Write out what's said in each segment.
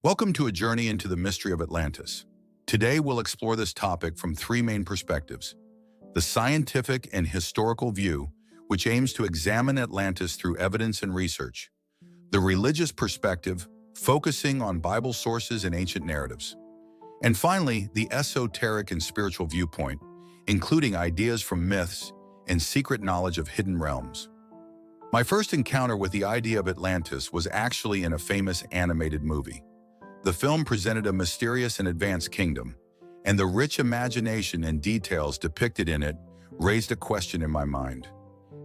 Welcome to a journey into the mystery of Atlantis. Today, we'll explore this topic from three main perspectives: the scientific and historical view, which aims to examine Atlantis through evidence and research; the religious perspective, focusing on Bible sources and ancient narratives; and finally, the esoteric and spiritual viewpoint, including ideas from myths and secret knowledge of hidden realms. My first encounter with the idea of Atlantis was actually in a famous animated movie. The film presented a mysterious and advanced kingdom, and the rich imagination and details depicted in it raised a question in my mind.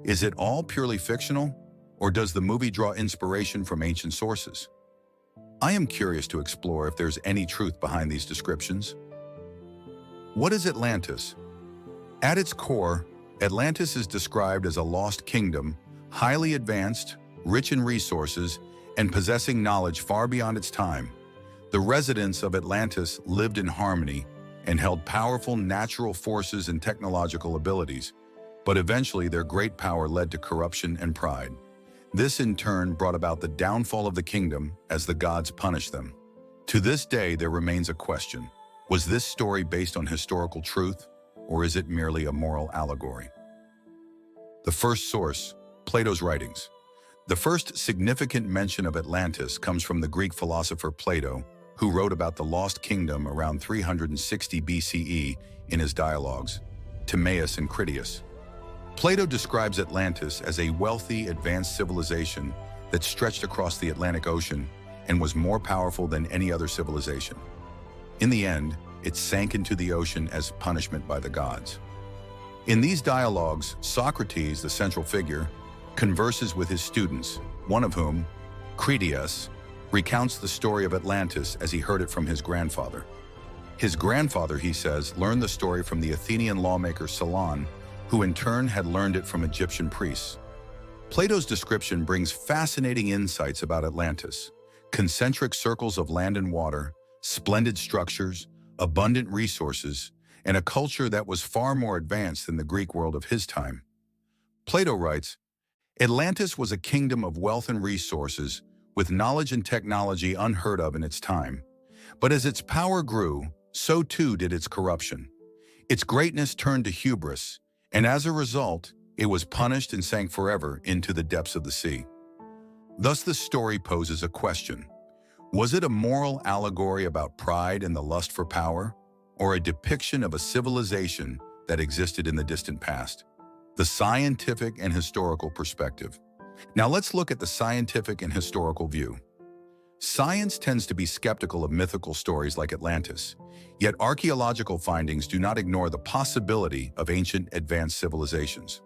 Is it all purely fictional, or does the movie draw inspiration from ancient sources? I am curious to explore if there's any truth behind these descriptions. What is Atlantis? At its core, Atlantis is described as a lost kingdom, highly advanced, rich in resources, and possessing knowledge far beyond its time. The residents of Atlantis lived in harmony and held powerful natural forces and technological abilities, but eventually their great power led to corruption and pride. This in turn brought about the downfall of the kingdom as the gods punished them. To this day, there remains a question: was this story based on historical truth, or is it merely a moral allegory? The first source: Plato's writings. The first significant mention of Atlantis comes from the Greek philosopher Plato, who wrote about the lost kingdom around 360 BCE in his dialogues, Timaeus and Critias. Plato describes Atlantis as a wealthy, advanced civilization that stretched across the Atlantic Ocean and was more powerful than any other civilization. In the end, it sank into the ocean as punishment by the gods. In these dialogues, Socrates, the central figure, converses with his students, one of whom, Critias, recounts the story of Atlantis as he heard it from his grandfather. His grandfather, he says, learned the story from the Athenian lawmaker Solon, who in turn had learned it from Egyptian priests. Plato's description brings fascinating insights about Atlantis: concentric circles of land and water, splendid structures, abundant resources, and a culture that was far more advanced than the Greek world of his time. Plato writes, Atlantis was a kingdom of wealth and resources, with knowledge and technology unheard of in its time. But as its power grew, so too did its corruption. Its greatness turned to hubris, and as a result, it was punished and sank forever into the depths of the sea. Thus the story poses a question: was it a moral allegory about pride and the lust for power, or a depiction of a civilization that existed in the distant past? The scientific and historical perspective. Now let's look at the scientific and historical view. Science tends to be skeptical of mythical stories like Atlantis, yet archaeological findings do not ignore the possibility of ancient advanced civilizations.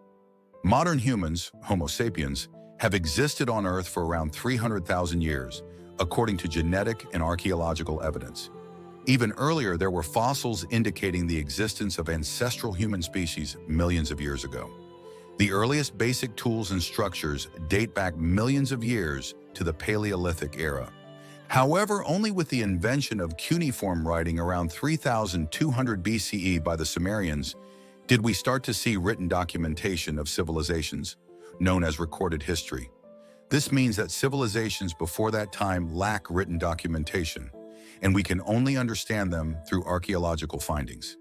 Modern humans, Homo sapiens, have existed on Earth for around 300,000 years, according to genetic and archaeological evidence. Even earlier, there were fossils indicating the existence of ancestral human species millions of years ago. The earliest basic tools and structures date back millions of years to the Paleolithic era. However, only with the invention of cuneiform writing around 3200 BCE by the Sumerians did we start to see written documentation of civilizations, known as recorded history. This means that civilizations before that time lack written documentation, and we can only understand them through archaeological findings.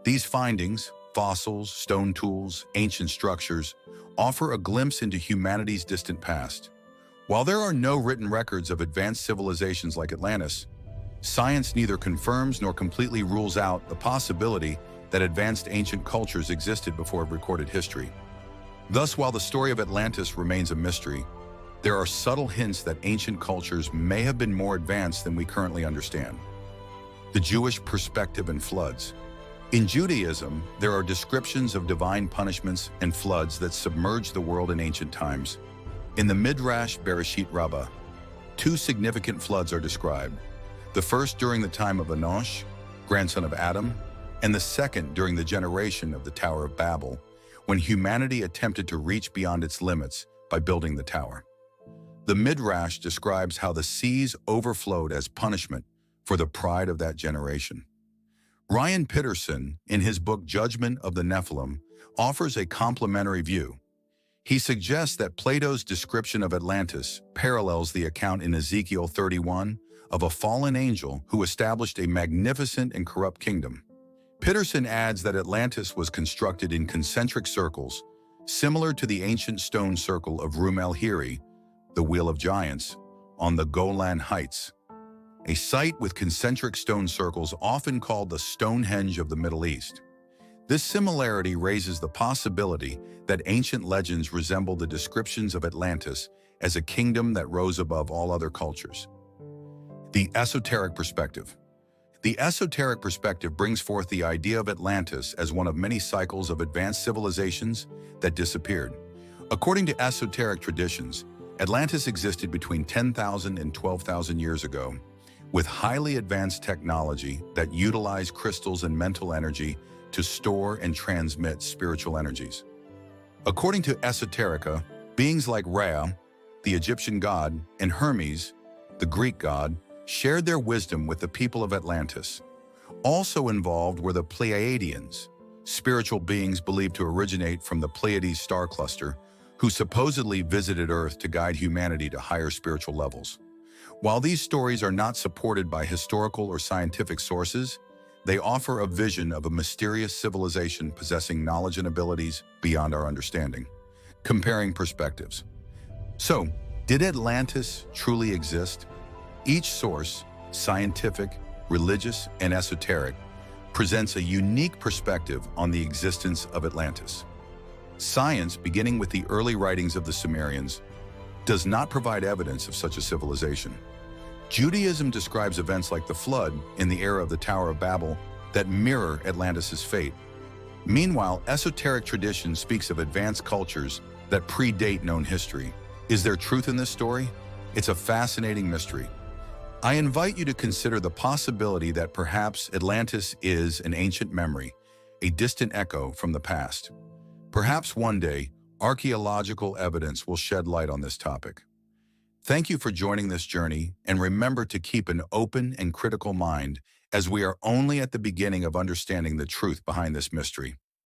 These findings, fossils, stone tools, ancient structures, offer a glimpse into humanity's distant past. While there are no written records of advanced civilizations like Atlantis, science neither confirms nor completely rules out the possibility that advanced ancient cultures existed before recorded history. Thus, while the story of Atlantis remains a mystery, there are subtle hints that ancient cultures may have been more advanced than we currently understand. The Jewish perspective and floods. In Judaism, there are descriptions of divine punishments and floods that submerged the world in ancient times. In the Midrash Bereshit Rabbah, two significant floods are described: the first during the time of Enosh, grandson of Adam, and the second during the generation of the Tower of Babel, when humanity attempted to reach beyond its limits by building the tower. The Midrash describes how the seas overflowed as punishment for the pride of that generation. Ryan Pitterson, in his book Judgment of the Nephilim, offers a complementary view. He suggests that Plato's description of Atlantis parallels the account in Ezekiel 31 of a fallen angel who established a magnificent and corrupt kingdom. Peterson adds that Atlantis was constructed in concentric circles, similar to the ancient stone circle of Rum el-Hiri, the Wheel of Giants, on the Golan Heights, a site with concentric stone circles often called the Stonehenge of the Middle East. This similarity raises the possibility that ancient legends resemble the descriptions of Atlantis as a kingdom that rose above all other cultures. The Esoteric Perspective. The esoteric perspective brings forth the idea of Atlantis as one of many cycles of advanced civilizations that disappeared. According to esoteric traditions, Atlantis existed between 10,000 and 12,000 years ago, with highly advanced technology that utilized crystals and mental energy to store and transmit spiritual energies. According to Esoterica, beings like Ra, the Egyptian god, and Hermes, the Greek god, shared their wisdom with the people of Atlantis. Also involved were the Pleiadians, spiritual beings believed to originate from the Pleiades star cluster, who supposedly visited Earth to guide humanity to higher spiritual levels. While these stories are not supported by historical or scientific sources, they offer a vision of a mysterious civilization possessing knowledge and abilities beyond our understanding. Comparing perspectives. So, did Atlantis truly exist? Each source, scientific, religious, and esoteric, presents a unique perspective on the existence of Atlantis. Science, beginning with the early writings of the Sumerians, does not provide evidence of such a civilization. Judaism describes events like the flood in the era of the Tower of Babel that mirror Atlantis' fate. Meanwhile, esoteric tradition speaks of advanced cultures that predate known history. Is there truth in this story? It's a fascinating mystery. I invite you to consider the possibility that perhaps Atlantis is an ancient memory, a distant echo from the past. Perhaps one day, archaeological evidence will shed light on this topic. Thank you for joining this journey, and remember to keep an open and critical mind, as we are only at the beginning of understanding the truth behind this mystery.